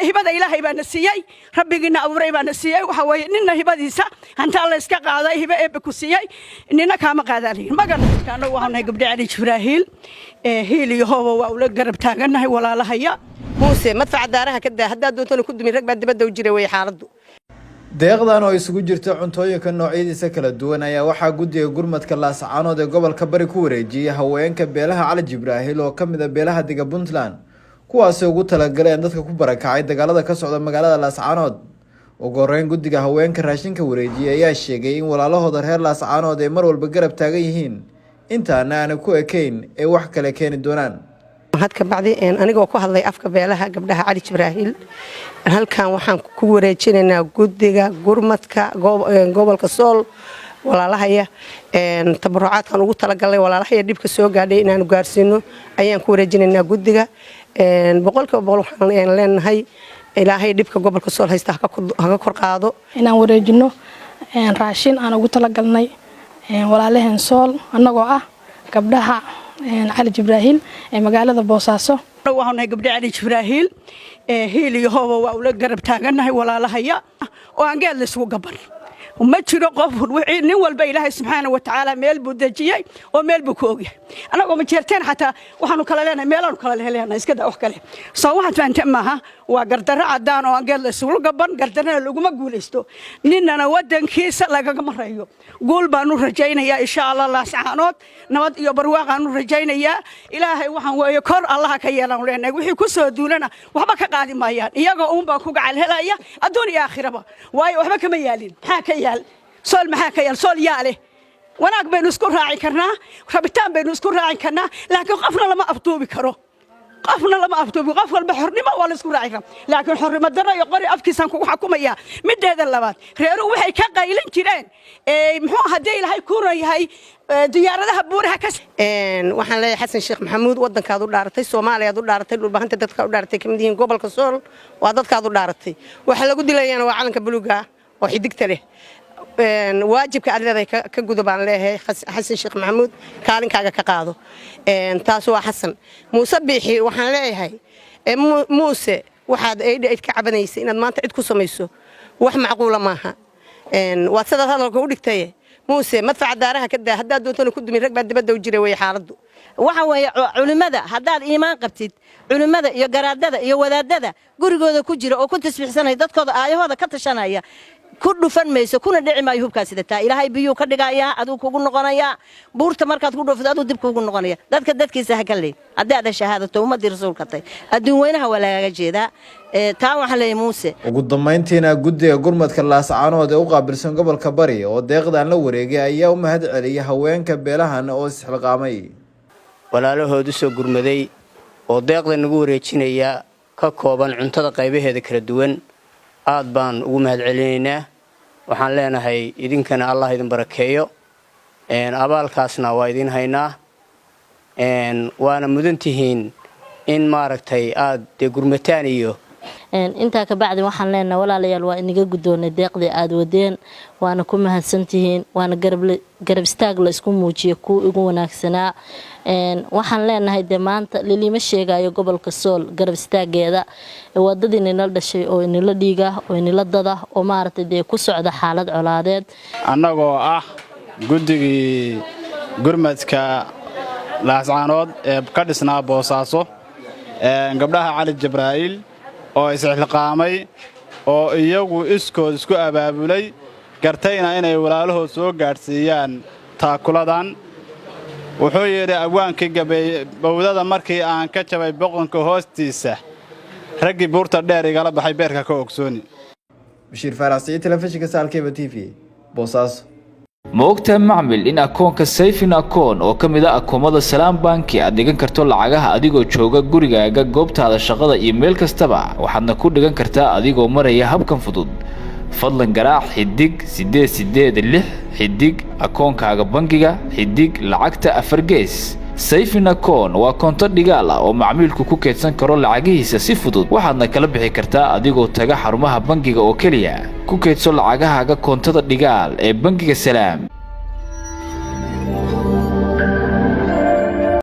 hibada ilaahay baa nasiyay rabbigiina abuuray baa nasiyay waxa way ninna hibadiisa hanta la iska qaaday hiba eebbe ku siiyay ninna kaama qaadaalin magana waxaan gabdha cali jibraahiil hiil iyo hoobo waa ula garab taaganahay walaalahaya muuse madfac daaraha ka daa hadaa doonto ku dumin rag baa dibadda u jiray way xaaladdu deeqdan oo isugu jirta cuntooyinka noocyadiisa kala duwan ayaa waxaa guddiga gurmadka laascaanood ee gobolka bari ku wareejiyay haweenka beelaha cali jibraahiil oo ka mid ah beelaha dega Puntland kuwaas oo ugu talagaleen dadka ku barakacay dagaalada ka socda magaalada laascaanood ugu horeyn guddiga haweenka raashinka wareejiyay ayaa sheegay in walaalahooda reer laascaanood ay mar walba garab taagan yihiin intaana aan ku ekeyn ee wax kale keeni doonaan hadka bacdi anigoo ku hadlay afka beelaha gabdhaha cali jibraahiil halkan waxaan ku wareejinaynaa guddiga gurmadka gobolka sool walaalahaya tabarucaadkan ugu talagalay walaalahaya dhibka soo gaadhay inaanu gaarsiino ayaan ku wareejinaynaa guddiga boqolkiiba boqol waxaan leenahay ilaahay dhibka gobolka sool haysta haga kor qaado inaan wareejino raashin aan ugu talagalnay walaalaheen sool annagoo ah gabdhaha cali jibraahiil ee magaalada boosaaso waxaan gabdha cali jibraahiil hiil iyo hoobo waa ula garab taaganahay walaalahaya oo aan geed la isugu gaban ma jiro qof nin walba ilaahay subxaanahu wa tacaala meel buu dejiyay oo meel buu ku ogyahay anagoo ma jeerteen xataa waxaanu kala leenahay meelaanu kala leenahay iska daa wax kale soo waxaad fahanteen maaha waa gardarro cadaan oo aan geed la isugu gaban gardarrana laguma guulaysto ninnana waddankiisa lagagama rayo guul baanu rajaynayaa insha allah laascaanood nabad iyo barwaaqaanu rajaynayaa ilaahay waxaan weeye kor allaha ka yeelaan leenahay wixii ku soo duulana waxba ka qaadi maayaan iyagoo uunbaa ku gacal helaya adduun iyo aakhiraba waayo waxba kama yaalin maxaa ka yaal sool maxaa ka yaal sool yaa leh wanaag baynu isku raaci karnaa rabitaan baynu isku raaci karnaa laakiin qofna lama afduubi karo qofna lama afduubi qof walba xornimo waa la isku raaci karaa laakiin xornimo darro iyo qori afkiisaan kugu xukumaya mideeda labaad reeruhu waxay ka qaylin jireen muxuu haddii ilaahay ku yahay diyaaradaha buuraha ka waxaan leeyahay xasan sheekh maxamuud wadankaad u dhaaratay Soomaaliyaad u dhaaratay dhulbahanta dadka u dhaaratay kamid yihiin gobolka sool waa dadkaad u dhaaratay waxa lagu dilayana waa calanka buluuga oo xidigta leh waajibka aad leedahay ka gudubaan leeyahay xasan sheekh maxamuud kaalinkaaga ka qaado taas waa xasan muuse biixi waxaan leeyahay muuse waxaad ayd ka cabanaysay inaad maanta cid ku samayso wax macquul maaha waad sidaad hadalka u dhigtay muuse madfac daaraha ka daa hadaa doonto ku dumin rag baa dibadda u jiray way xaaladdu waxa weeye culimada hadaad iimaan qabtid culimada iyo garaadada iyo wadaadada gurigooda ku jira oo ku tasbiixsanay dadkooda aayahooda ka tashanaya ku dhufan mayso kuna dhici maayo hubkaas sidataa ilaahay biyuu ka dhigayaa aduu kugu noqonayaa buurta markaad ku dhufto aduu dib kugu noqonaya dadkiisa ha kale haddii aad shahaadato ummadii rasuulka tay adduun weynaha waa lagaga jeedaa taa waxaan leeyahay muuse ugu dambeyntiina guddiga gurmadka laascaanood ee u qaabilsan gobolka bari oo deeqdan la wareegay ayaa u mahad celiyay haweenka beelahan oo isxilqaamay walaalahoodu soo gurmaday oo deeqda nagu wareejinaya ka kooban cuntada qaybaheeda kala duwan aad baan ugu mahad celinaynaa waxaan leenahay idinkana Allah idin barakeeyo abaalkaasna waa idin haynaa waana mudantihiin in maaragtay aad gurmataan iyo inta ka bacdi waxaan leenahay walaalayaal waa inaga gudoonay deeqdii aad wadeen waana ku mahadsantihiin waana garab istaag la isku muujiyo ku ugu wanaagsanaa waxaan leenahay maanta lilima sheegayo gobolka sool garab istaageeda wadadii nila dhashay oo nila dhiiga oo nila dada oo maartay ku socda xaalad colaadeed annagoo ah guddigii gurmadka laascaanood ee ka dhisnaa boosaaso gabdhaha cali jibraahiil oo isxilqaamay oo iyagu iskood isku abaabulay gartayna inay walaalahood soo gaarsiiyaan taakuladan wuxuu yiri abwaankii gabay bawdada markii aan ka jabay boqonka hoostiisa ragii buurta dheer igala baxay beerka ka ogsooni Bashir Farasi telefishinka Saalkeeba TV Boosaaso ma ogtahay macmil in akoonka Sayfin akoon oo kamid ah akoomada Salaam Banki aad dhigan karto lacagaha adigoo jooga gurigaaga goobtaada shaqada iyo meel kastaba waxaadna ku dhigan kartaa adigoo maraya habkan fudud fadlan garaac xidig 886 xidig akoonkaaga bangiga xidig lacagta 4 gees Sayfin akoon waa koonto dhigaal ah oo macmiilku ku keedsan karo lacagihiisa si fudud waxaadna kala bixi kartaa adigoo taga xarumaha bangiga oo kaliya ku keedso lacagahaaga koontada dhigaal ee bangiga Salaam